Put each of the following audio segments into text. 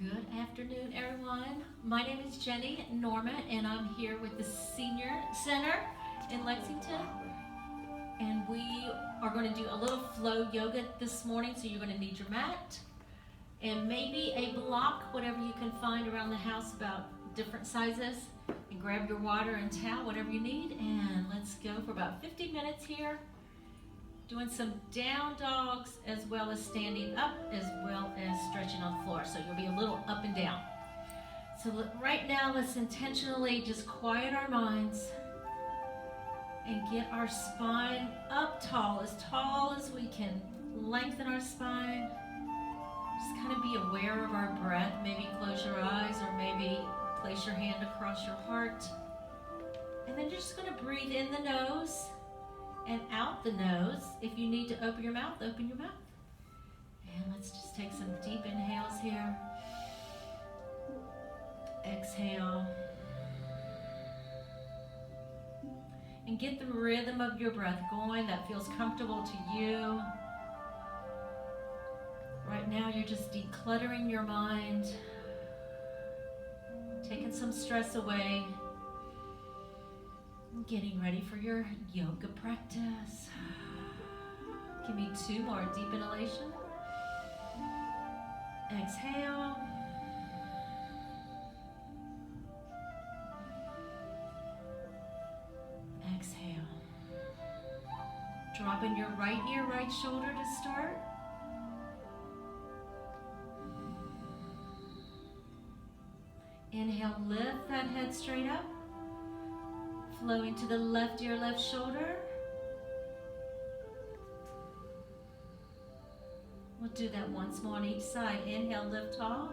Good afternoon, everyone. My name is Jenny Norman, and I'm here with the Senior Center in Lexington. And we are going to do a little flow yoga this morning, so you're going to need your mat and maybe a block, whatever you can find around the house, about different sizes. And grab your water and towel, whatever you need, and let's go for about 50 minutes here. Doing some down dogs as well as standing up as well as stretching on the floor. So you'll be a little up and down. So right now, let's intentionally just quiet our minds and get our spine up tall as we can. Lengthen our spine. Just kind of be aware of our breath. Maybe close your eyes or maybe place your hand across your heart. And then you're just going to breathe in the nose and out the nose. If you need to open your mouth, open your mouth. And let's just take some deep inhales here. Exhale. And get the rhythm of your breath going that feels comfortable to you. Right now you're just decluttering your mind, taking some stress away. Getting ready for your yoga practice. Give me 2 more. Deep inhalation. Exhale. Exhale. Dropping your right ear, right shoulder to start. Inhale, lift that head straight up. Flowing to the left ear, left shoulder. We'll do that once more on each side. Inhale, lift tall.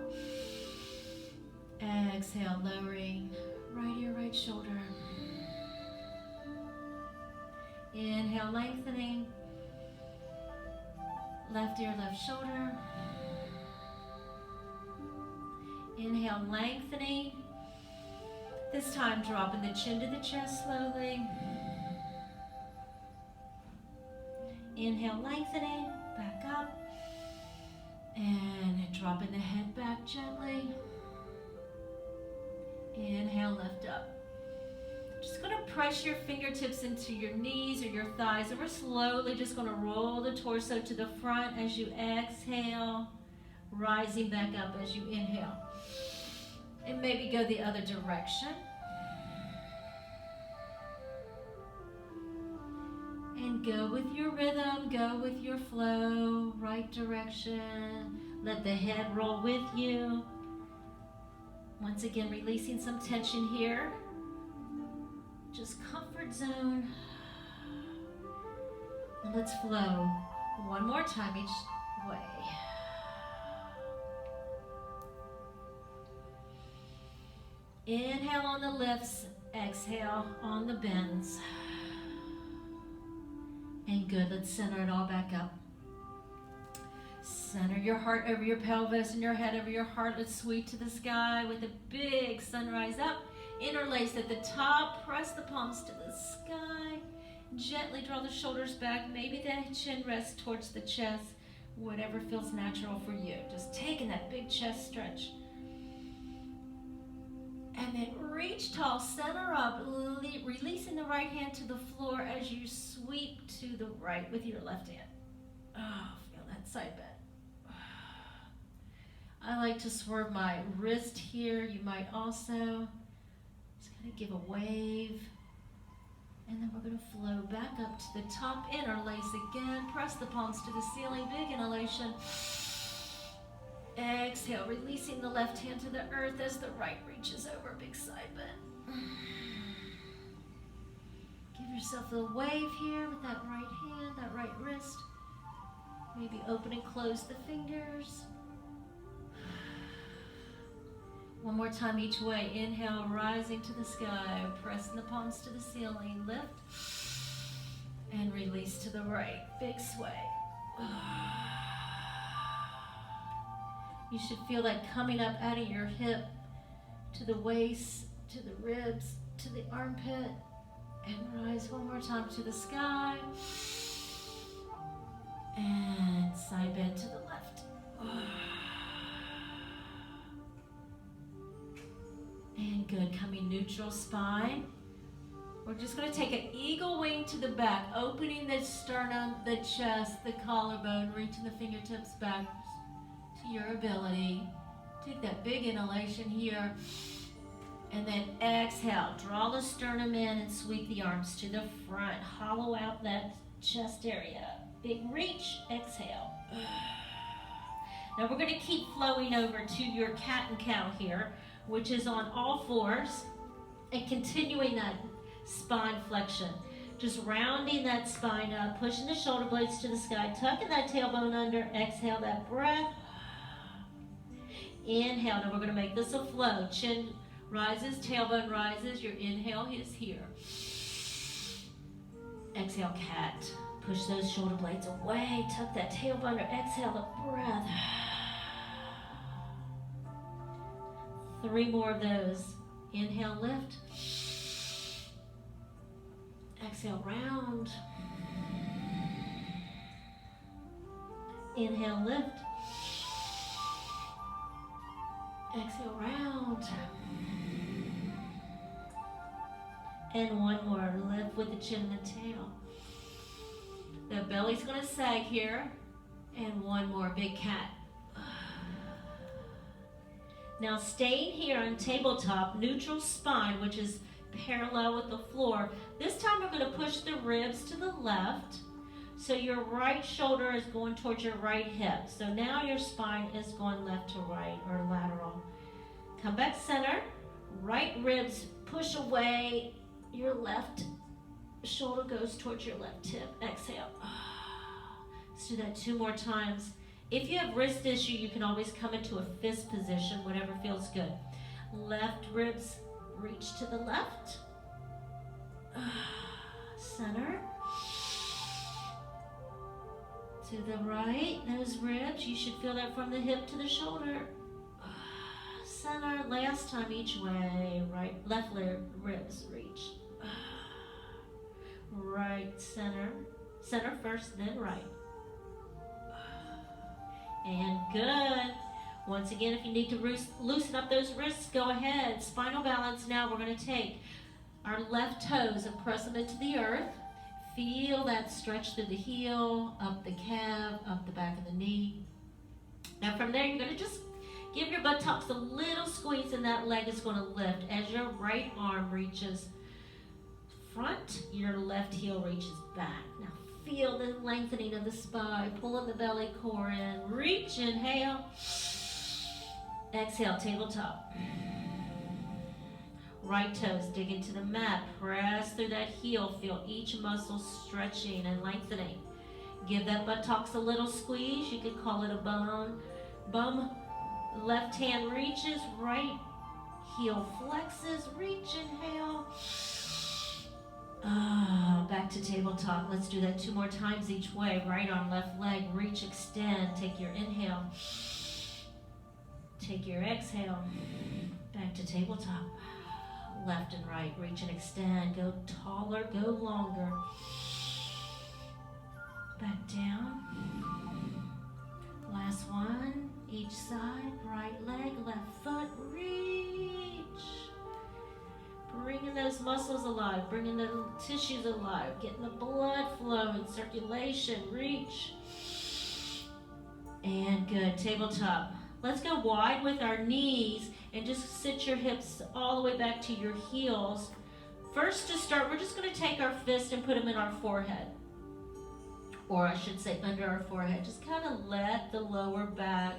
Exhale, lowering right ear, right shoulder. Inhale, lengthening. Left ear, left shoulder. Inhale, lengthening. This time, dropping the chin to the chest slowly. Inhale, lengthening, back up. And dropping the head back gently. Inhale, lift up. Just going to press your fingertips into your knees or your thighs. And we're slowly just going to roll the torso to the front as you exhale. Rising back up as you inhale. And maybe go the other direction. And go with your rhythm, go with your flow, right direction. Let the head roll with you. Once again, releasing some tension here. Just comfort zone. And let's flow one more time each way. Inhale on the lifts, exhale on the bends. And good, let's center it all back up. Center your heart over your pelvis and your head over your heart. Let's sweep to the sky with a big sunrise up. Interlace at the top, press the palms to the sky. Gently draw the shoulders back. Maybe the chin rests towards the chest. Whatever feels natural for you. Just taking that big chest stretch. And then reach tall, center up, releasing the right hand to the floor as you sweep to the right with your left hand. Oh, feel that side bend. I like to swerve my wrist here. You might also just kind of give a wave. And then we're going to flow back up to the top, interlace again, press the palms to the ceiling, big inhalation. Exhale, releasing the left hand to the earth as the right reaches over, big side bend. Give yourself a wave here with that right hand, that right wrist. Maybe open and close the fingers. One more time each way. Inhale, rising to the sky, pressing the palms to the ceiling, lift, and release to the right, big sway. You should feel that coming up out of your hip to the waist, to the ribs, to the armpit, and rise one more time to the sky. And side bend to the left. Good, coming neutral spine. We're just going to take an eagle wing to the back, opening the sternum, the chest, the collarbone, reaching the fingertips back to your ability. Take that big inhalation here, and then exhale. Draw the sternum in and sweep the arms to the front. Hollow out that chest area. Big reach, exhale. Now we're going to keep flowing over to your cat and cow here, which is on all fours, and continuing that spine flexion. Just rounding that spine up, pushing the shoulder blades to the sky, tucking that tailbone under, exhale that breath. Inhale, now we're going to make this a flow. Chin rises, tailbone rises, your inhale is here. Exhale, cat. Push those shoulder blades away, tuck that tailbone under, exhale the breath. 3 more of those. Inhale, lift. Exhale, round. Inhale, lift. Exhale, round. And 1 more. Lift with the chin and the tail. The belly's going to sag here. And 1 more. Big cat. Now staying here on tabletop, neutral spine, which is parallel with the floor. This time we're going to push the ribs to the left. So your right shoulder is going towards your right hip. So now your spine is going left to right or lateral. Come back center. Right ribs push away. Your left shoulder goes towards your left hip. Exhale. Let's do that 2 more times. If you have wrist issue, you can always come into a fist position, whatever feels good. Left ribs reach to the left. Center. To the right, those ribs, you should feel that from the hip to the shoulder. Center, last time each way. Right, left ribs reach. Right, center. Center first, then right. And good. Once again, if you need to loosen up those wrists, go ahead. Spinal balance now. We're going to take our left toes and press them into the earth. Feel that stretch through the heel, up the calf, up the back of the knee. Now from there, you're going to just give your buttocks a little squeeze, and that leg is going to lift. As your right arm reaches front, your left heel reaches back. Now feel the lengthening of the spine, pulling the belly core in. Reach, inhale. Exhale, tabletop. Right toes dig into the mat. Press through that heel. Feel each muscle stretching and lengthening. Give that buttocks a little squeeze. You could call it a bum. Left hand reaches. Right heel flexes. Reach, inhale. Back to tabletop. Let's do that 2 more times each way. Right arm, left leg. Reach, extend. Take your inhale. Take your exhale. Back to tabletop. Left and right. Reach and extend. Go taller. Go longer. Back down. Last one. Each side. Right leg. Left foot. Reach. Bringing those muscles alive, bringing the tissues alive, getting the blood flowing, circulation, reach. And good, tabletop. Let's go wide with our knees and just sit your hips all the way back to your heels. First to start, we're just going to take our fist and put them in our forehead. Or I should say under our forehead. Just kind of let the lower back,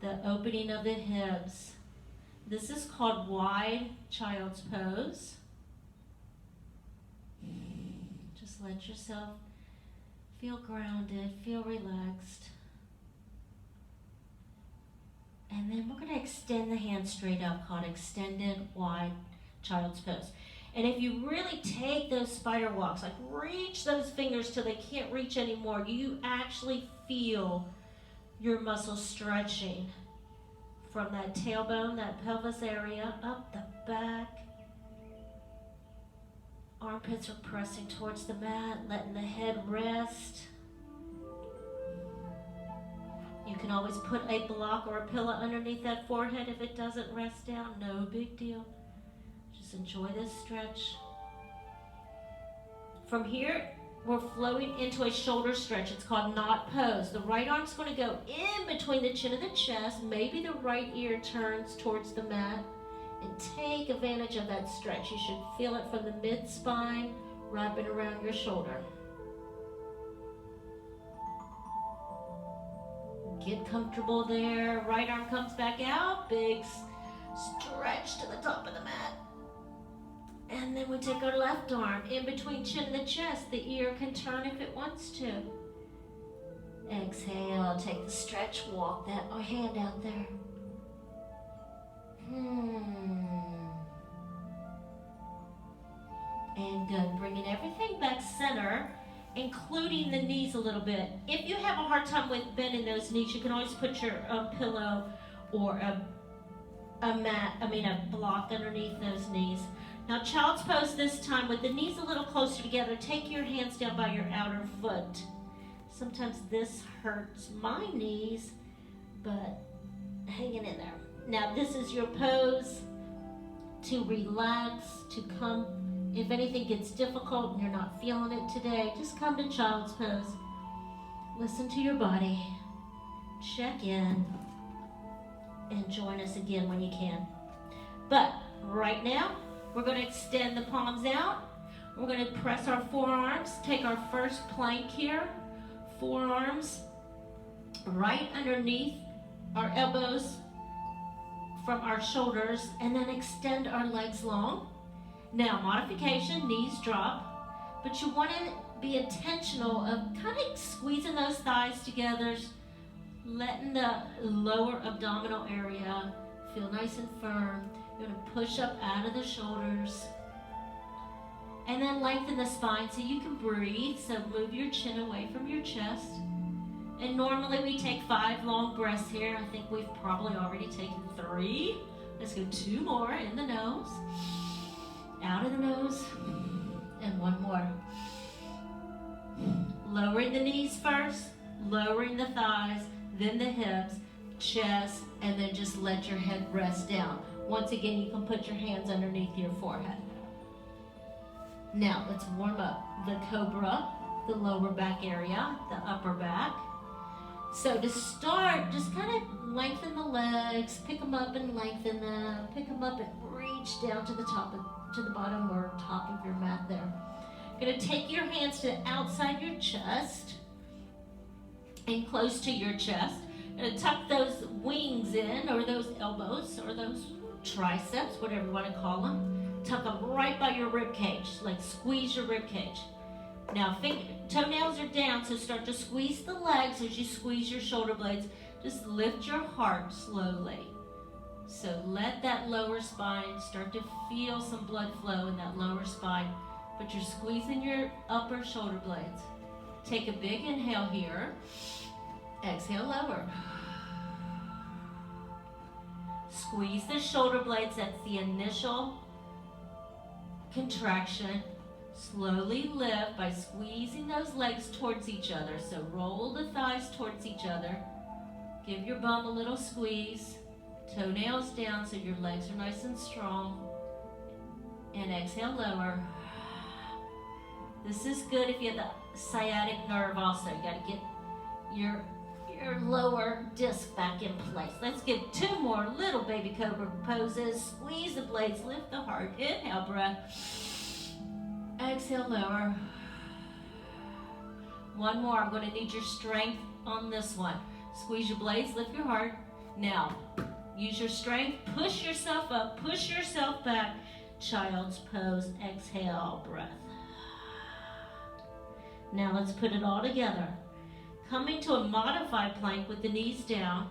the opening of the hips. This is called wide child's pose. Just let yourself feel grounded, feel relaxed. And then we're going to extend the hands straight up, called extended wide child's pose. And if you really take those spider walks, like reach those fingers till they can't reach anymore, you actually feel your muscles stretching. From that tailbone, that pelvis area, up the back. Armpits are pressing towards the mat, letting the head rest. You can always put a block or a pillow underneath that forehead if it doesn't rest down, no big deal. Just enjoy this stretch. From here, we're flowing into a shoulder stretch. It's called knot pose. The right arm's going to go in between the chin and the chest. Maybe the right ear turns towards the mat. And take advantage of that stretch. You should feel it from the mid-spine, wrapping around your shoulder. Get comfortable there. Right arm comes back out. Big stretch to the top of the mat. And then we take our left arm in between chin and the chest. The ear can turn if it wants to. Exhale, take the stretch, walk that hand out there. And good, bringing everything back center, including the knees a little bit. If you have a hard time with bending those knees, you can always put your pillow or a block underneath those knees. Now child's pose this time with the knees a little closer together. Take your hands down by your outer foot. Sometimes this hurts my knees, but hanging in there. Now this is your pose to relax, to come. If anything gets difficult and you're not feeling it today, just come to child's pose. Listen to your body. Check in. And join us again when you can. But right now, we're going to extend the palms out. We're going to press our forearms. Take our first plank here. Forearms right underneath our elbows from our shoulders, and then extend our legs long. Now, modification, knees drop, but you want to be intentional of kind of squeezing those thighs together, letting the lower abdominal area feel nice and firm. You're going to push up out of the shoulders, and then lengthen the spine so you can breathe. So move your chin away from your chest. And normally we take 5 long breaths here. I think we've probably already taken 3. Let's go 2 more in the nose, out of the nose, and 1 more. Lowering the knees first, lowering the thighs, then the hips, chest, and then just let your head rest down. Once again, you can put your hands underneath your forehead. Now let's warm up the Cobra, the lower back area, the upper back. So to start, just kind of lengthen the legs, pick them up and lengthen them, pick them up and reach down to the bottom or top of your mat there. You're going to take your hands to outside your chest and close to your chest. You're going to tuck those wings in, or those elbows, or those triceps, whatever you want to call them. Tuck them right by your rib cage, like squeeze your rib cage. Now, toenails are down, so start to squeeze the legs as you squeeze your shoulder blades. Just lift your heart slowly. So let that lower spine start to feel some blood flow in that lower spine, but you're squeezing your upper shoulder blades. Take a big inhale here. Exhale, lower. Squeeze the shoulder blades. That's the initial contraction. Slowly lift by squeezing those legs towards each other. So roll the thighs towards each other. Give your bum a little squeeze. Toenails down so your legs are nice and strong. And exhale, lower. This is good if you have the sciatic nerve also. You got to get your lower disc back in place. Let's give 2 more little baby cobra poses. Squeeze the blades, lift the heart. Inhale, breath. Exhale, lower. 1 more. I'm going to need your strength on this one. Squeeze your blades, lift your heart. Now, use your strength. Push yourself up. Push yourself back. Child's pose. Exhale, breath. Now let's put it all together. Coming to a modified plank with the knees down.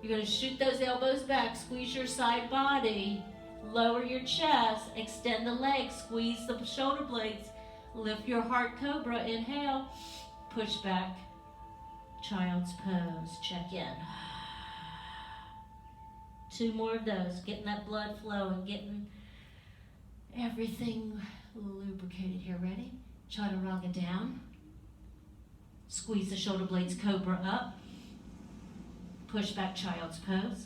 You're going to shoot those elbows back. Squeeze your side body. Lower your chest, extend the legs, squeeze the shoulder blades, lift your heart, Cobra, inhale, push back, child's pose, check in. 2 more of those, getting that blood flowing, getting everything lubricated here. Ready? Chaturanga down, squeeze the shoulder blades, Cobra up, push back, child's pose.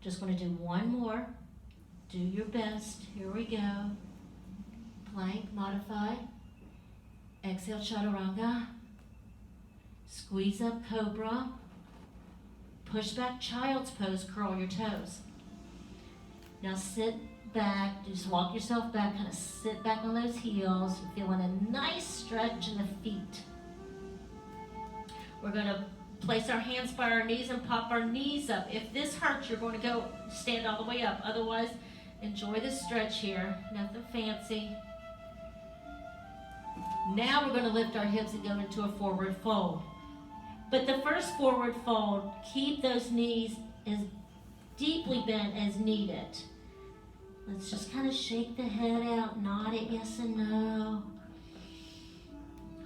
Just going to do 1 more Do your best. Here we go. Plank, modify. Exhale, chaturanga. Squeeze up, cobra. Push back, child's pose, curl your toes. Now sit back, just walk yourself back, kind of sit back on those heels. You're feeling a nice stretch in the feet. We're going to place our hands by our knees and pop our knees up. If this hurts, you're going to go stand all the way up. Otherwise, enjoy the stretch here. Nothing fancy. Now we're going to lift our hips and go into a forward fold. But the first forward fold, keep those knees as deeply bent as needed. Let's just kind of shake the head out, nod it yes and no.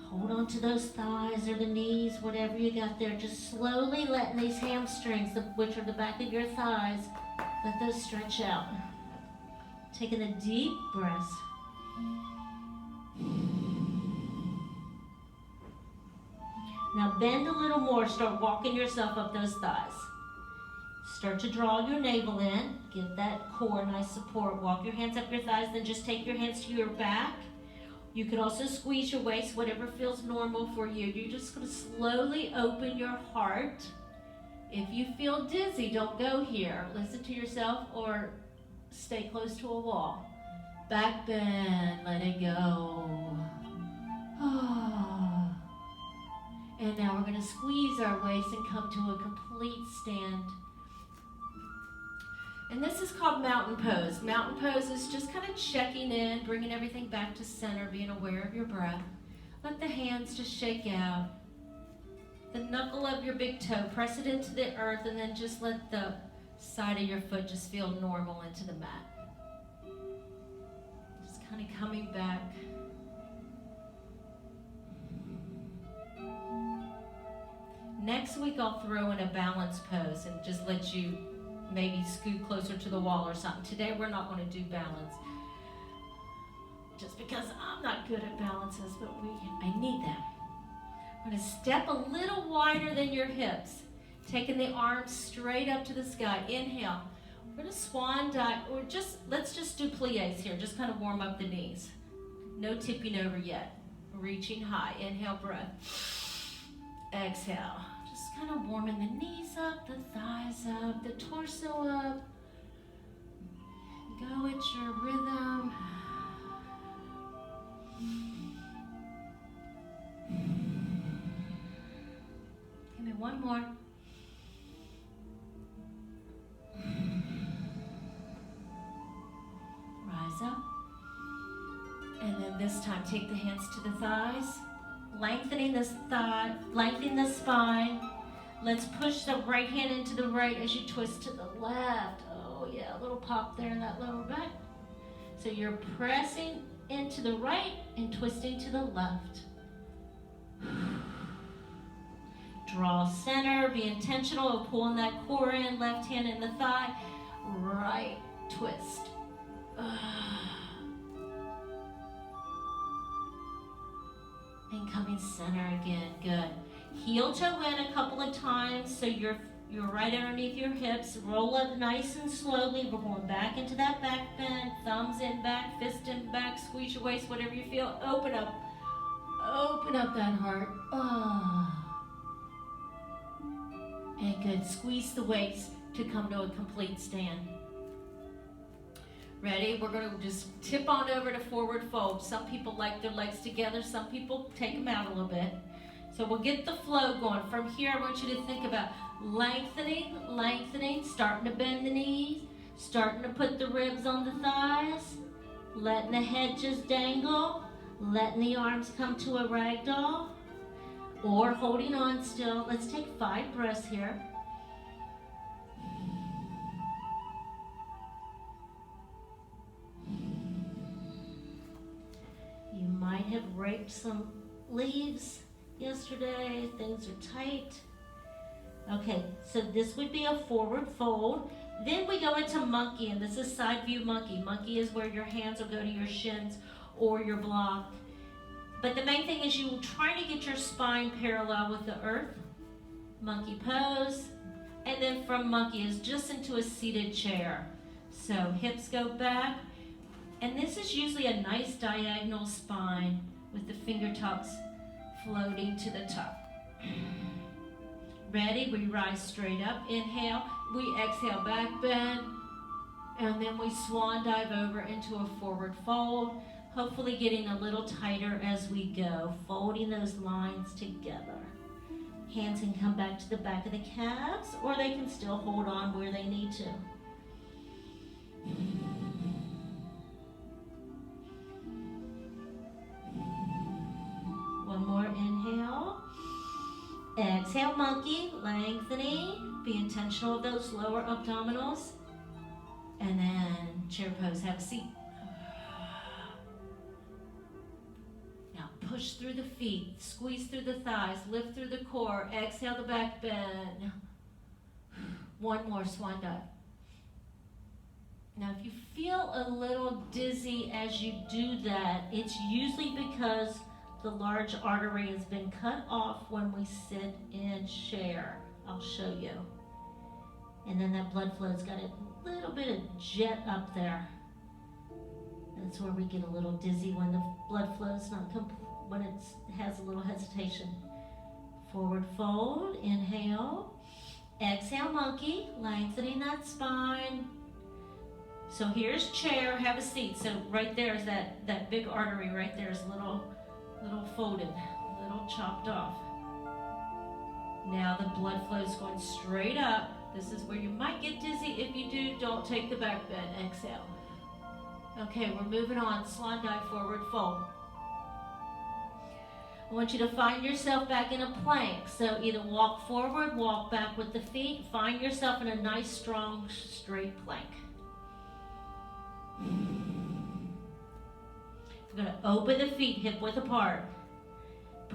Hold on to those thighs or the knees, whatever you got there. Just slowly letting these hamstrings, which are the back of your thighs, let those stretch out. Taking a deep breath. Now bend a little more, start walking yourself up those thighs. Start to draw your navel in, give that core nice support. Walk your hands up your thighs, then just take your hands to your back. You can also squeeze your waist, whatever feels normal for you. You're just going to slowly open your heart. If you feel dizzy, don't go here. Listen to yourself or stay close to a wall. Back bend, let it go. And now we're going to squeeze our waist and come to a complete stand. And this is called mountain pose. Mountain pose is just kind of checking in, bringing everything back to center, being aware of your breath. Let the hands just shake out. The knuckle of your big toe, press it into the earth, and then just let the side of your foot just feel normal into the mat. Just kind of coming back. Next week I'll throw in a balance pose and just let you maybe scoot closer to the wall or something. Today we're not going to do balance. Just because I'm not good at balances, but I need them. I'm going to step a little wider than your hips. Taking the arms straight up to the sky. Inhale. We're going to swan dive, or let's just do plies here. Just kind of warm up the knees. No tipping over yet. Reaching high. Inhale, breath. Exhale. Just kind of warming the knees up, the thighs up, the torso up. Go at your rhythm. Give me one more. Rise up. And then this time, take the hands to the thighs. Lengthening the thigh, lengthening the spine. Let's push the right hand into the right as you twist to the left. Oh yeah, a little pop there in that lower back. So you're pressing into the right and twisting to the left. Draw center, be intentional of pulling that core in, left hand in the thigh, right twist. And coming center again, good. Heel toe in a couple of times so you're right underneath your hips. Roll up nice and slowly. We're going back into that back bend. Thumbs in back, fist in back, squeeze your waist, whatever you feel. Open up that heart. And good, squeeze the waist to come to a complete stand. Ready? We're going to just tip on over to forward fold. Some people like their legs together. Some people take them out a little bit. So we'll get the flow going. From here, I want you to think about lengthening, starting to bend the knees, starting to put the ribs on the thighs, letting the head just dangle, letting the arms come to a ragdoll, or holding on still. Let's take 5 breaths here. You might have raked some leaves yesterday. Things are tight. Okay, so this would be a forward fold. Then we go into monkey, and this is side view monkey. Monkey is where your hands will go to your shins or your block. But the main thing is you try to get your spine parallel with the earth. Monkey pose. And then from monkey is just into a seated chair. So hips go back. And this is usually a nice diagonal spine with the fingertips floating to the top. Ready? We rise straight up. Inhale. We exhale, back bend. And then we swan dive over into a forward fold. Hopefully getting a little tighter as we go. Folding those lines together. Hands can come back to the back of the calves, or they can still hold on where they need to. One more inhale. Exhale, monkey, lengthening. Be intentional of those lower abdominals. And then chair pose, have a seat. Now push through the feet, squeeze through the thighs, lift through the core. Exhale the back bend. One more, swan dive. Now if you feel a little dizzy as you do that, it's usually because the large artery has been cut off when we sit in chair. I'll show you. And then that blood flow's got a little bit of jet up there. That's where we get a little dizzy when the blood flow's not when it has a little hesitation. Forward fold, inhale. Exhale, monkey, lengthening that spine. So here's chair, have a seat. So right there is that big artery right there is a little folded, a little chopped off. Now the blood flow is going straight up. This is where you might get dizzy. If you do, don't take the back bend. Exhale. Okay, we're moving on. Swan dive, forward fold. I want you to find yourself back in a plank. So either walk forward, walk back with the feet. Find yourself in a nice, strong, straight plank. We're going to open the feet hip width apart.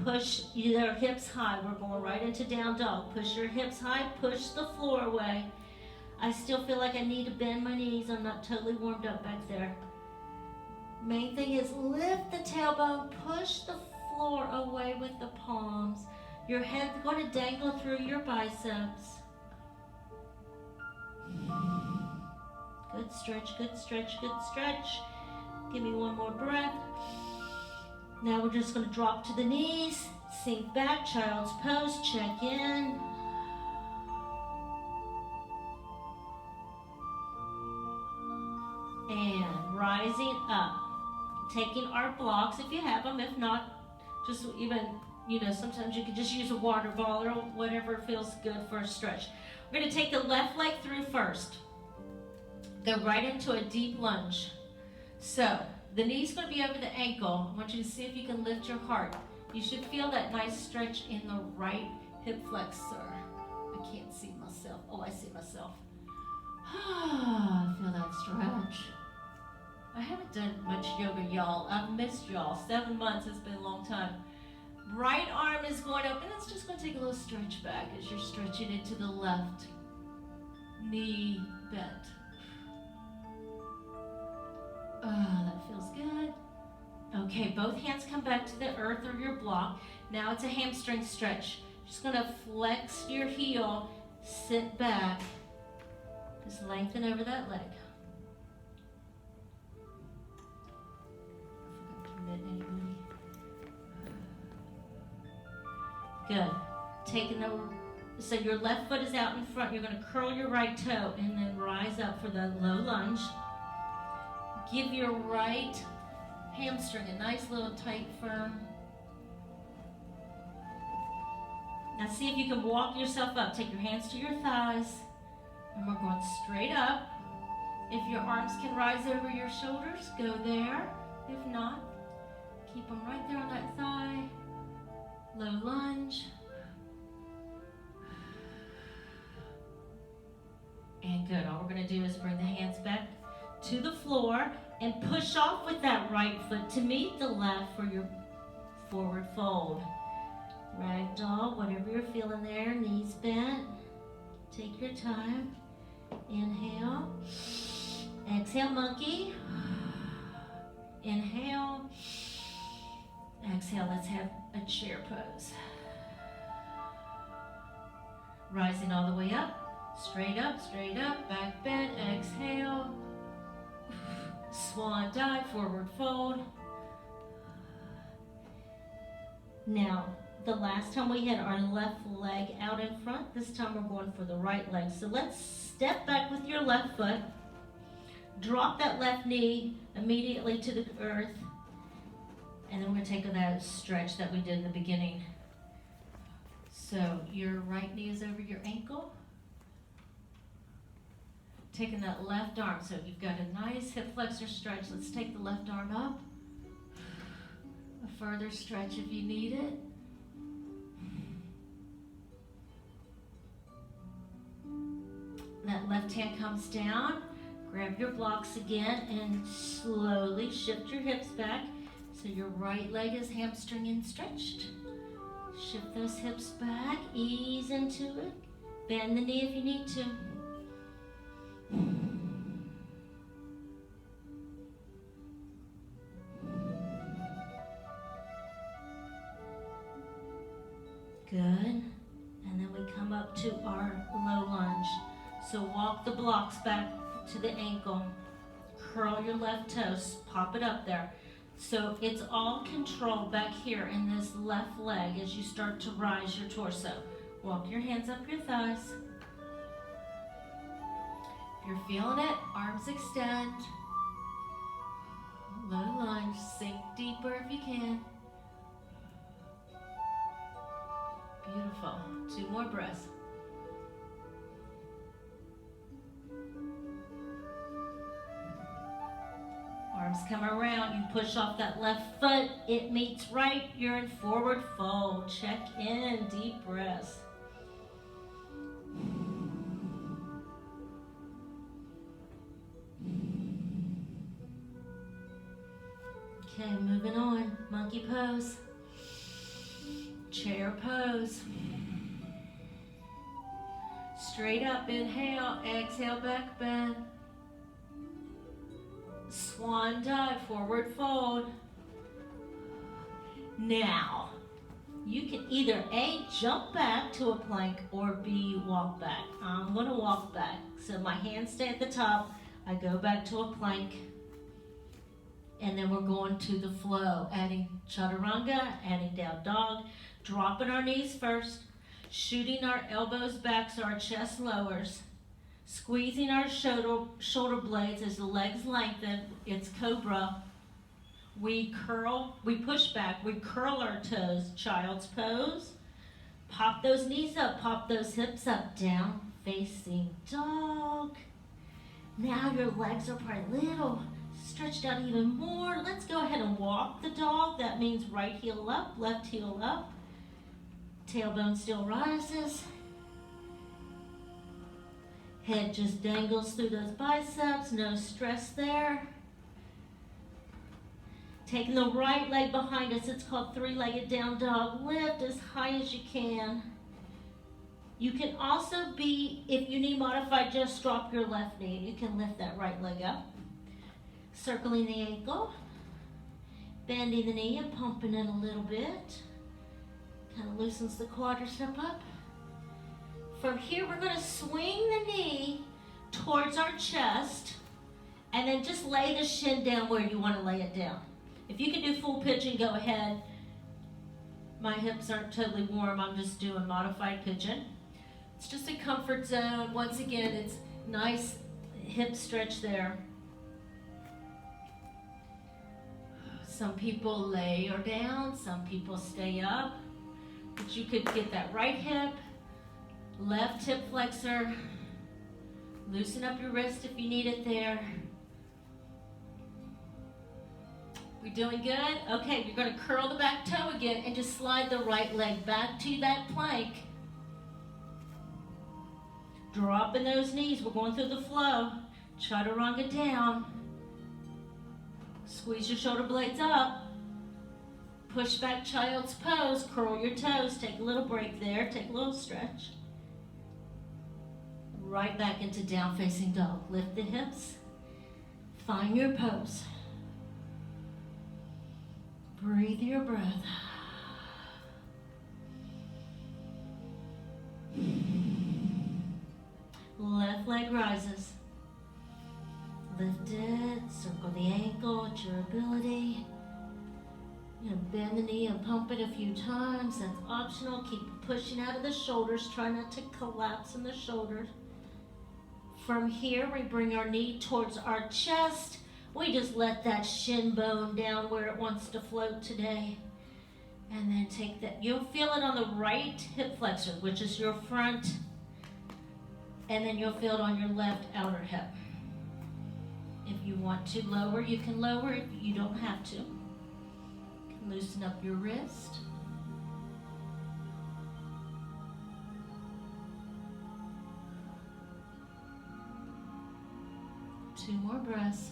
Push your hips high. We're going right into down dog. Push your hips high. Push the floor away. I still feel like I need to bend my knees. I'm not totally warmed up back there. Main thing is lift the tailbone. Push the floor away with the palms. Your head's going to dangle through your biceps. Good stretch, good stretch, good stretch. Give me one more breath. Now we're just going to drop to the knees, sink back, child's pose, check in. And rising up. Taking our blocks if you have them, if not, just even, sometimes you can just use a water ball or whatever feels good for a stretch. We're going to take the left leg through first. Go right into a deep lunge. So, the knee's going to be over the ankle. I want you to see if you can lift your heart. You should feel that nice stretch in the right hip flexor. I can't see myself. Oh, I see myself. Feel that stretch. I haven't done much yoga, y'all. I've missed y'all. 7 months has been a long time. Right arm is going up, and it's just going to take a little stretch back as you're stretching into the left knee bent. That feels good. Okay, both hands come back to the earth or your block. Now it's a hamstring stretch. Just going to flex your heel, sit back. Just lengthen over that leg. I forgot to admit anybody. Good. Taking over. So your left foot is out in front. You're going to curl your right toe and then rise up for the low lunge. Give your right hamstring a nice little tight firm. Now see if you can walk yourself up. Take your hands to your thighs. And we're going straight up. If your arms can rise over your shoulders, go there. If not, keep them right there on that thigh. Low lunge. And good. All we're going to do is bring the hands back to the floor and push off with that right foot to meet the left for your forward fold. Ragdoll, whatever you're feeling there, knees bent. Take your time. Inhale. Exhale, monkey. Inhale. Exhale, let's have a chair pose. Rising all the way up, straight up, back bend, exhale. Swan dive, forward fold. Now, the last time we had our left leg out in front, this time we're going for the right leg. So let's step back with your left foot, drop that left knee immediately to the earth, and then we're going to take that stretch that we did in the beginning. So your right knee is over your ankle. Taking that left arm, so you've got a nice hip flexor stretch. Let's take the left arm up. A further stretch if you need it. That left hand comes down. Grab your blocks again and slowly shift your hips back so your right leg is hamstring and stretched. Shift those hips back, ease into it. Bend the knee if you need to. Good. And then we come up to our low lunge. So walk the blocks back to the ankle. Curl your left toes. Pop it up there. So it's all control back here in this left leg as you start to rise your torso. Walk your hands up your thighs. If you're feeling it, arms extend. Low lunge. Sink deeper if you can. Beautiful. 2 more breaths. Arms come around. You push off that left foot. It meets right. You're in forward fold. Check in. Deep breaths. Okay, moving on. Monkey pose. Chair pose. Straight up, inhale, exhale, back bend. Swan dive, forward fold. Now, you can either A, jump back to a plank, or B, walk back. I'm gonna walk back. So my hands stay at the top, I go back to a plank, and then we're going to the flow, adding chaturanga, adding down dog, dropping our knees first, shooting our elbows back so our chest lowers, squeezing our shoulder blades as the legs lengthen. It's Cobra. We curl, we push back, we curl our toes, child's pose. Pop those knees up, pop those hips up, down facing dog. Now your legs are probably a little stretched out even more. Let's go ahead and walk the dog. That means right heel up, left heel up. Tailbone still rises. Head just dangles through those biceps, no stress there. Taking the right leg behind us, it's called 3-legged down dog. Lift as high as you can. You can also be, if you need modified, just drop your left knee. You can lift that right leg up. Circling the ankle. Bending the knee and pumping it a little bit. Kind of loosens the quadricep up. From here, we're going to swing the knee towards our chest and then just lay the shin down where you want to lay it down. If you can do full pigeon, go ahead. My hips aren't totally warm. I'm just doing modified pigeon. It's just a comfort zone. Once again, it's nice hip stretch there. Some people lay or down. Some people stay up. But you could get that right hip, left hip flexor, loosen up your wrist if you need it there. We doing good? Okay, you're going to curl the back toe again and just slide the right leg back to that plank. Dropping those knees, we're going through the flow. Chaturanga down. Squeeze your shoulder blades up. Push back child's pose, curl your toes, take a little break there, take a little stretch. Right back into down facing dog. Lift the hips, find your pose. Breathe your breath. Left leg rises. Lift it, circle the ankle at your ability. Bend the knee and pump it a few times. That's optional. Keep pushing out of the shoulders. Try not to collapse in the shoulders. From here, we bring our knee towards our chest. We just let that shin bone down where it wants to float today. And then take that. You'll feel it on the right hip flexor, which is your front. And then you'll feel it on your left outer hip. If you want to lower, you can lower it. You don't have to. You can loosen up your wrist. Two more breaths.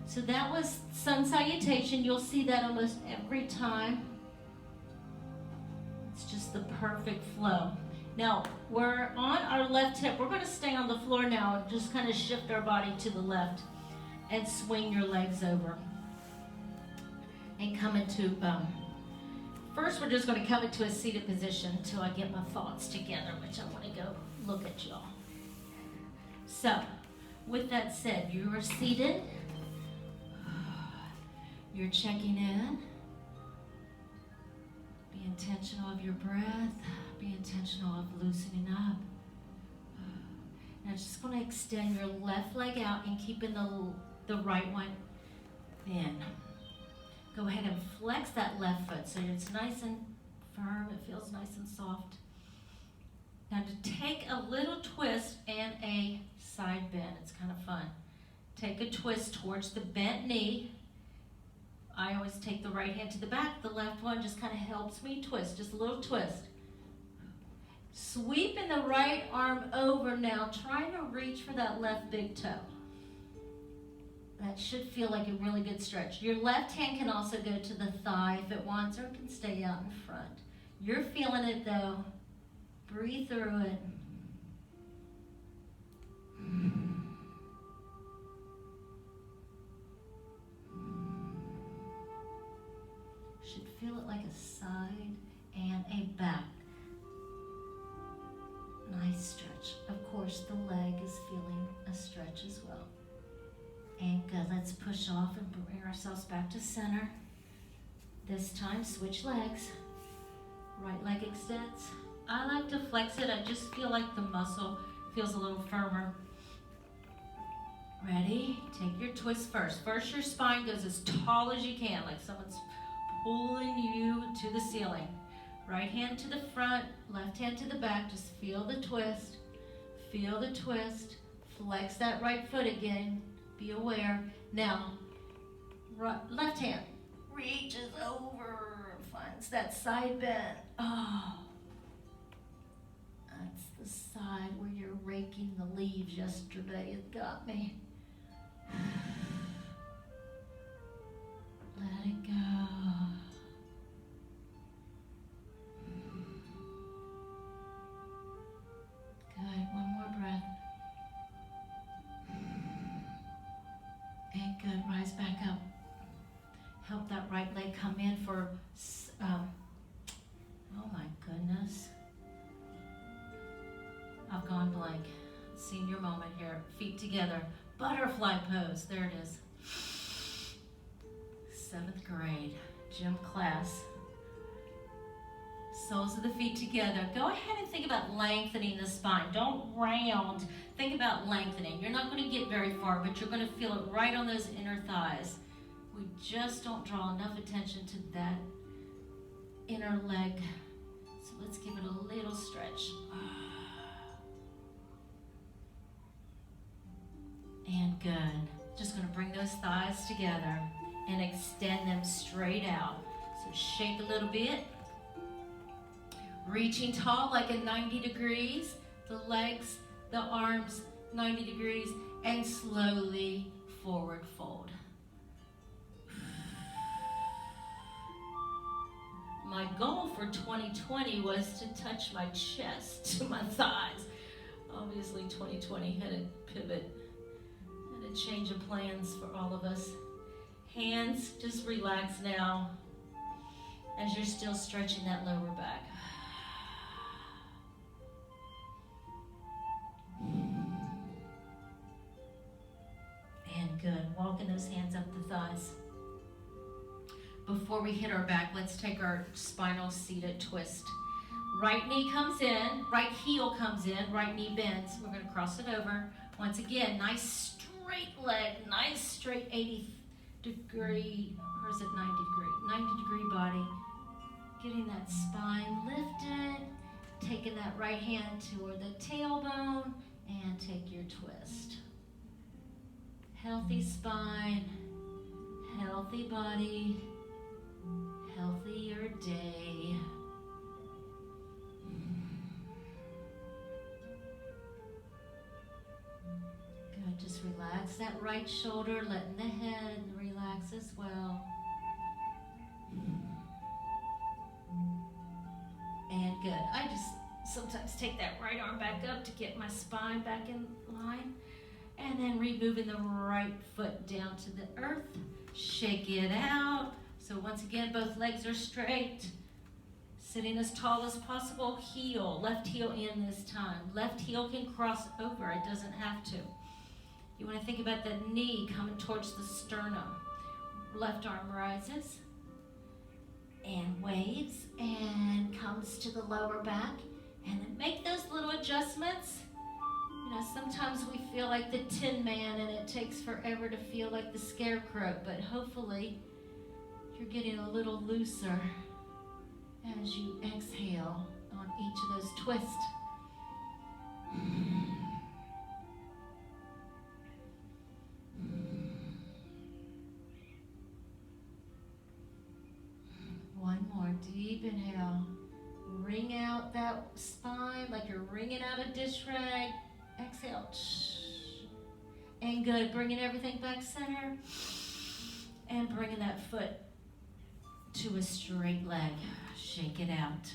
So that was sun salutation. You'll see that almost every time. It's just the perfect flow. Now, we're on our left hip. We're going to stay on the floor now and just kind of shift our body to the left and swing your legs over. And come into, first we're just going to come into a seated position until I get my thoughts together, which I want to go look at y'all. So, with that said, you are seated. You're checking in. Be intentional of your breath. Be intentional of loosening up. Now just going to extend your left leg out and keeping the right one in. Go ahead and flex that left foot so it's nice and firm. It feels nice and soft. Now to take a little twist and a side bend. It's kind of fun. Take a twist towards the bent knee. I always take the right hand to the back. The left one just kind of helps me twist. Just a little twist. Sweeping the right arm over now, trying to reach for that left big toe. That should feel like a really good stretch. Your left hand can also go to the thigh if it wants, or it can stay out in front. You're feeling it though. Breathe through it. Should feel it like a side and a back. Nice stretch. Of course, the leg is feeling a stretch as well. And good. Let's push off and bring ourselves back to center. This time, switch legs. Right leg extends. I like to flex it. I just feel like the muscle feels a little firmer. Ready? Take your twist first. First, your spine goes as tall as you can, like someone's pulling you to the ceiling. Right hand to the front, left hand to the back. Just feel the twist. Feel the twist. Flex that right foot again. Be aware. Now, left hand reaches over, finds that side bend. Oh, that's the side where you're raking the leaves yesterday. It got me. Let it go. Good. One more breath. And good. Rise back up. Help that right leg come in for, oh my goodness. I've gone blank. Senior moment here. Feet together. Butterfly pose. There it is. 7th grade gym class. Soles of the feet together. Go ahead and think about lengthening the spine. Don't round. Think about lengthening. You're not going to get very far, but you're going to feel it right on those inner thighs. We just don't draw enough attention to that inner leg. So let's give it a little stretch. And good. Just going to bring those thighs together and extend them straight out. So shake a little bit. Reaching tall like at 90 degrees. The legs, the arms, 90 degrees. And slowly forward fold. My goal for 2020 was to touch my chest to my thighs. Obviously 2020 had a pivot. A change of plans for all of us. Hands, just relax now as you're still stretching that lower back. walking those hands up the thighs. Before we hit our back, let's take our spinal seated twist. Right knee comes in, right heel comes in, right knee bends. We're going to cross it over. Once again, nice straight leg, nice straight 80 degree, or is it 90 degree? 90 degree body. Getting that spine lifted, taking that right hand toward the tailbone, and take your twist. Healthy spine, healthy body, healthier day. Good, just relax that right shoulder, letting the head relax as well. And good. I just sometimes take that right arm back up to get my spine back in line. And then removing the right foot down to the earth. Shake it out. So once again, both legs are straight. Sitting as tall as possible. Heel, left heel in this time. Left heel can cross over. It doesn't have to. You want to think about the knee coming towards the sternum. Left arm rises and waves and comes to the lower back. And then make those little adjustments. You know, sometimes we feel like the Tin Man and it takes forever to feel like the Scarecrow, but hopefully you're getting a little looser as you exhale on each of those twists. One more deep inhale. Wring out that spine like you're wringing out a dish rag. Exhale. And good. Bringing everything back center. And bringing that foot to a straight leg. Shake it out.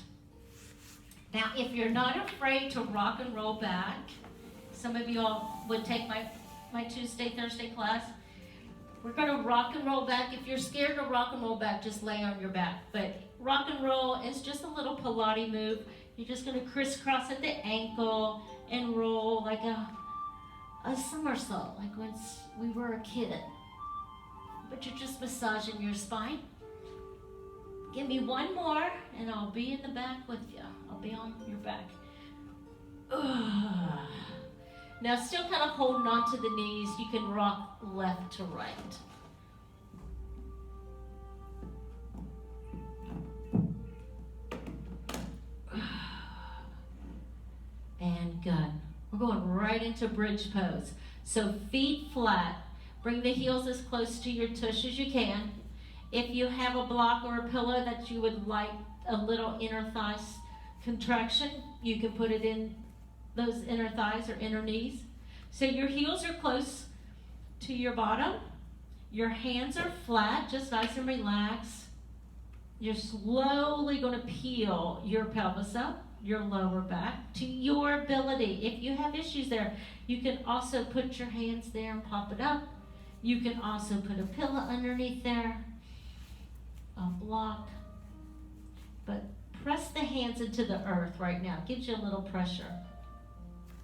Now, if you're not afraid to rock and roll back, some of you all would take my Tuesday, Thursday class. We're going to rock and roll back. If you're scared to rock and roll back, just lay on your back. But rock and roll is just a little Pilates move. You're just going to crisscross at the ankle and roll like a somersault, like when we were a kid. But you're just massaging your spine. Give me one more, and I'll be in the back with you. I'll be on your back. Ugh. Now, still kind of holding on to the knees. You can rock left to right. And good. We're going right into bridge pose. So feet flat. Bring the heels as close to your tush as you can. If you have a block or a pillow that you would like a little inner thigh contraction, you can put it in those inner thighs or inner knees. So your heels are close to your bottom. Your hands are flat, just nice and relaxed. You're slowly going to peel your pelvis up, your lower back, to your ability. If you have issues there, you can also put your hands there and pop it up. You can also put a pillow underneath there, a block. But press the hands into the earth right now. It gives you a little pressure.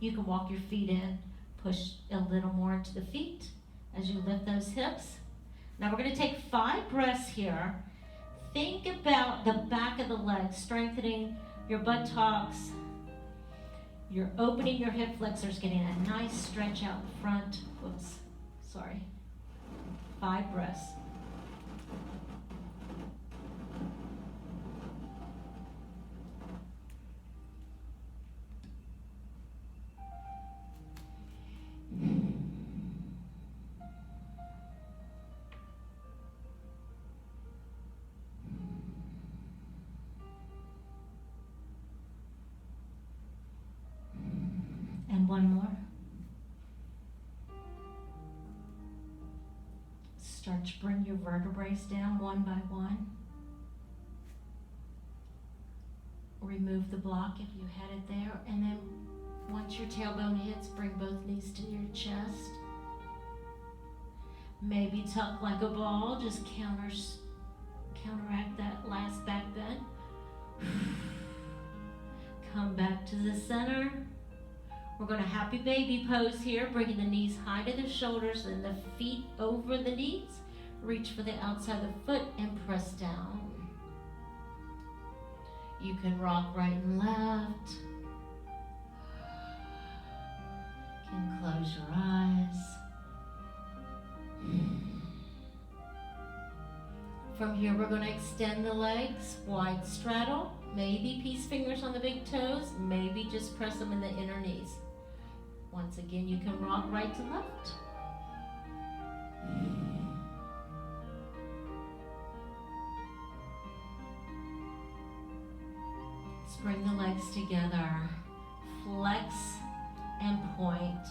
You can walk your feet in, push a little more into the feet as you lift those hips. Now we're going to take 5 breaths here. Think about the back of the legs, strengthening your buttocks. You're opening your hip flexors, getting a nice stretch out in front. Whoops, sorry. 5 breaths. And one more. Start to bring your vertebrae down one by one. Remove the block if you had it there. And then once your tailbone hits, bring both knees to your chest. Maybe tuck like a ball, just counteract that last back bend. Come back to the center. We're going to happy baby pose here, bringing the knees high to the shoulders and the feet over the knees. Reach for the outside of the foot and press down. You can rock right and left. You can close your eyes. From here, we're going to extend the legs, wide straddle, maybe peace fingers on the big toes, maybe just press them in the inner knees. Once again, you can rock right to left. Bring the legs together, flex and point.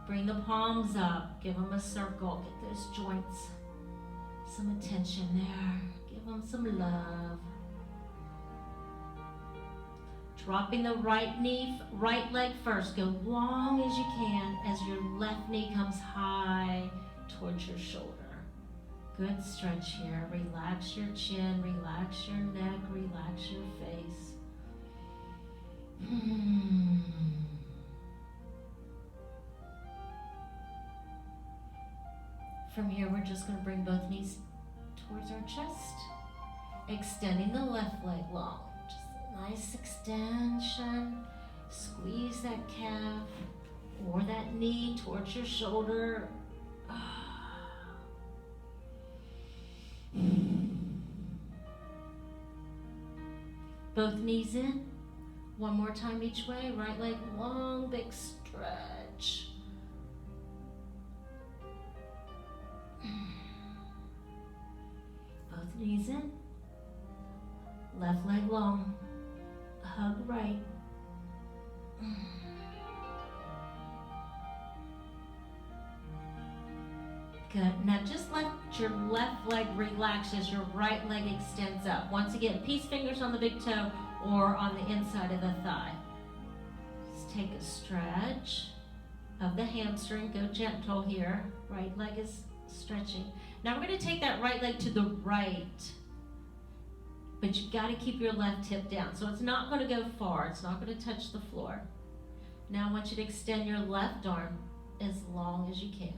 Bring the palms up, give them a circle, get those joints some attention there. Give them some love. Dropping the right knee, right leg first. Go long as you can as your left knee comes high towards your shoulder. Good stretch here. Relax your chin, relax your neck, relax your face. From here, we're just going to bring both knees towards our chest, extending the left leg long. Just a nice extension. Squeeze that calf or that knee towards your shoulder. Both knees in. One more time each way. Right leg long, big stretch. Both knees in. Left leg long. Hug right. Good. Now just let your left leg relax as your right leg extends up. Once again, peace fingers on the big toe or on the inside of the thigh. Just take a stretch of the hamstring. Go gentle here. Right leg is stretching. Now we're going to take that right leg to the right. But you got to keep your left hip down. So it's not going to go far. It's not going to touch the floor. Now I want you to extend your left arm as long as you can.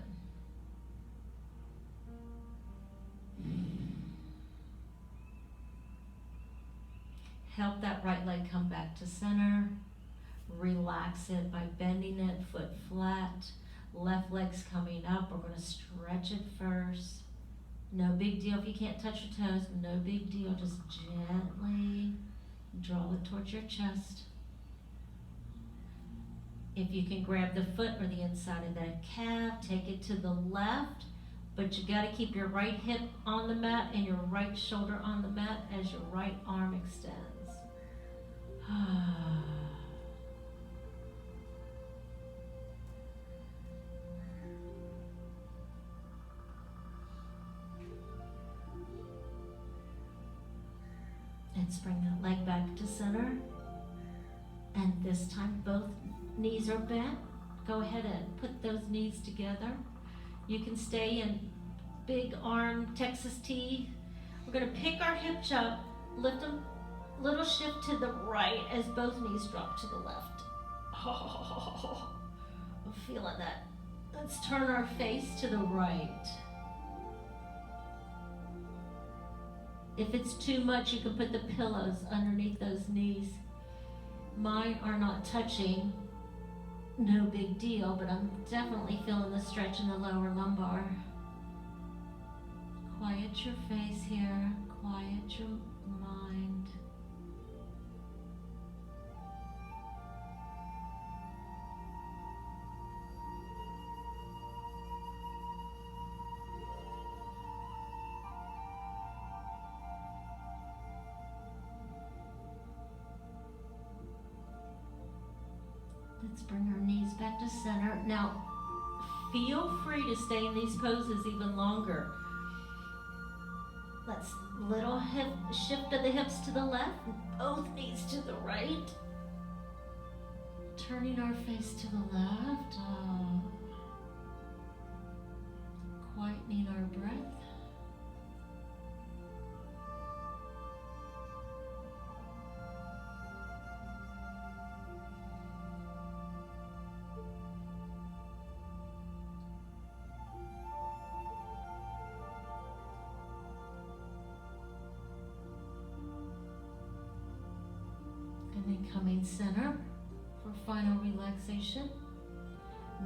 Help that right leg come back to center. Relax it by bending it, foot flat. Left leg's coming up. We're going to stretch it first. No big deal if you can't touch your toes. No big deal. Just gently draw it towards your chest. If you can grab the foot or the inside of that calf, take it to the left. But you got to keep your right hip on the mat and your right shoulder on the mat as your right arm extends. Let's bring that leg back to center. And this time both knees are bent. Go ahead and put those knees together. You can stay in big arm Texas T. We're going to pick our hips up, lift them, little shift to the right as both knees drop to the left. Oh, I'm feeling that. Let's turn our face to the right. If it's too much, you can put the pillows underneath those knees. Mine are not touching. No big deal, but I'm definitely feeling the stretch in the lower lumbar. Quiet your face here. Quiet your mind. Let's bring our knees back to center. Now, feel free to stay in these poses even longer. Let's little hip shift of the hips to the left, both knees to the right. Turning our face to the left. Quietening our breath. coming center for final relaxation.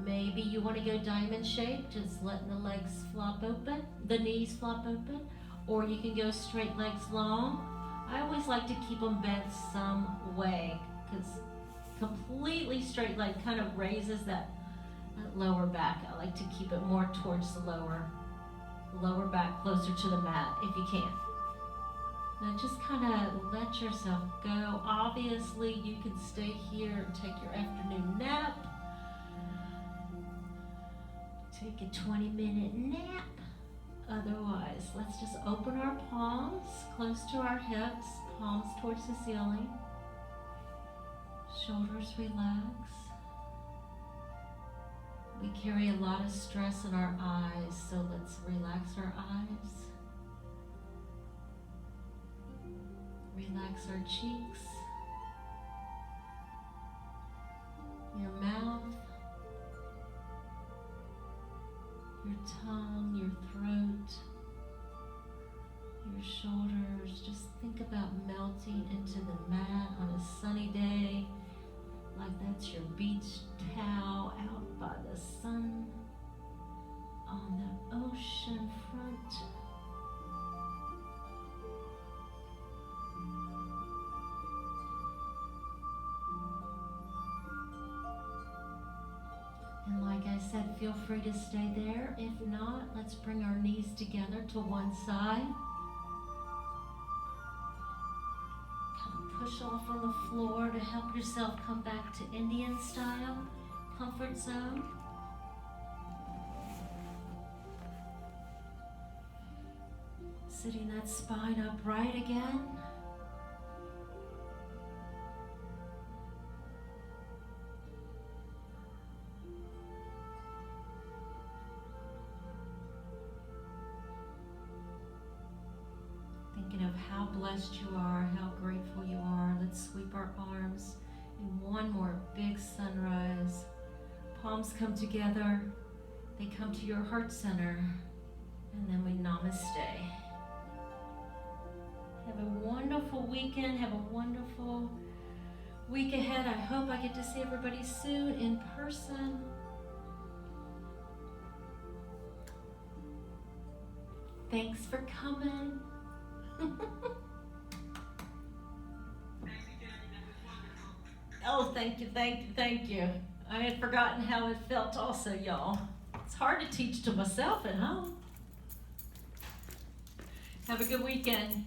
Maybe you want to go diamond shape, just letting the legs flop open, the knees flop open, or you can go straight legs long. I always like to keep them bent some way, because completely straight leg kind of raises that lower back. I like to keep it more towards the lower back, closer to the mat if you can. Now just kind of let yourself go. Obviously, you can stay here and take your afternoon nap. Take a 20-minute nap. Otherwise, let's just open our palms close to our hips, palms towards the ceiling. Shoulders relax. We carry a lot of stress in our eyes, so let's relax our eyes. Relax our cheeks, your mouth, your tongue, your throat, your shoulders. Just think about melting into the mat on a sunny day, like that's your beach towel out by the sun on the ocean front. And like I said, feel free to stay there. If not, let's bring our knees together to one side. Kind of push off on the floor to help yourself come back to Indian style, comfort zone. Sitting that spine upright again. Thinking of how blessed you are, how grateful you are. Let's sweep our arms in one more big sunrise. Palms come together. They come to your heart center. And then we namaste. Have a wonderful weekend. Have a wonderful week ahead. I hope I get to see everybody soon in person. Thanks for coming. Oh, thank you. I had forgotten how it felt also, y'all. It's hard to teach to myself at home. Have a good weekend.